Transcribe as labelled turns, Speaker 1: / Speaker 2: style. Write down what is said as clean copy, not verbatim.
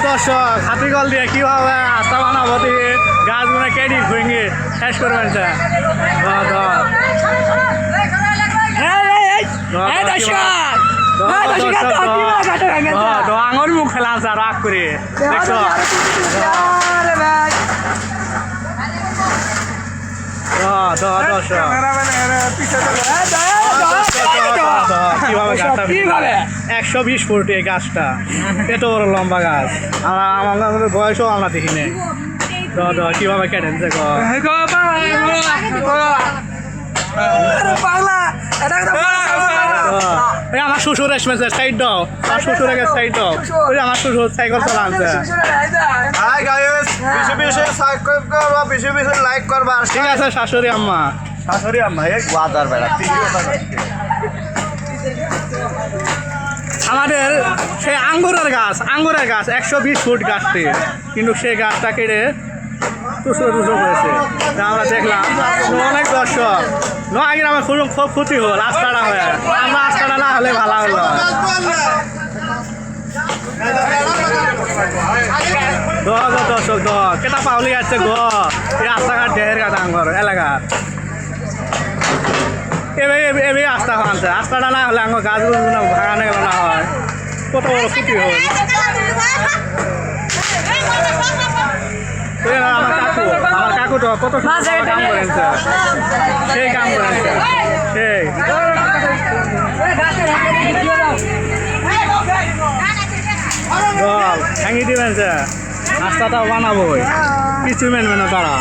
Speaker 1: দর্শক হাতিকল দিয়ে কিভাবে রাস্তা বানাবো দিয়ে গাছগুলো কেটে ভেঙে শেষ করবেন স্যার আঙুর মুখ খেলা আছে রাগ করে দেখছো কিভাবে 120 ফুট এই গাছটা এত বড় লম্বা গাছ আমাদের বয়সও আমরা দেখি নেই কিভাবে কেটেন দেখো আমার শ্বশুর এসমেছে সাইড দাও আমার শ্বশুর আগে সাইড দাও ওই আমার শ্বশুর সাইকেল চালা আনছে
Speaker 2: হাই গাইস বেশি সাবস্ক্রাইব করবা বেশি লাইক করবা
Speaker 1: ঠিক আছে শাশুড়ি আম্মা
Speaker 2: এক বাজার বেড়া
Speaker 1: আমাদের সেই আঙ্গুরের গাছ 120 ফুট গাছটি কিন্তু সেই গাছটা কেটে টুসো করেছে আমরা দেখলাম অনেক দর্শক আগে আমার খুব ক্ষতি হল রাস্তাটা হয়ে আমরা রাস্তাটা না হলে ভালো হলো দর্শক কেটা পাউলি যাচ্ছে এই রাস্তাঘাট ঢের গা ডাঙ্গর এলাকা এবার রাস্তা আনছে রাস্তাটা না হলে আমার গাছগুলো ভাঙানো গেল না হয় কত বড় ক্ষতি হল আমার কাকু তো কত কাম করেছে সেই কাম করেছে সেই ভাঙি দিবেন স্যার রাস্তাটা বানাবোই কিছু মেনবে না তারা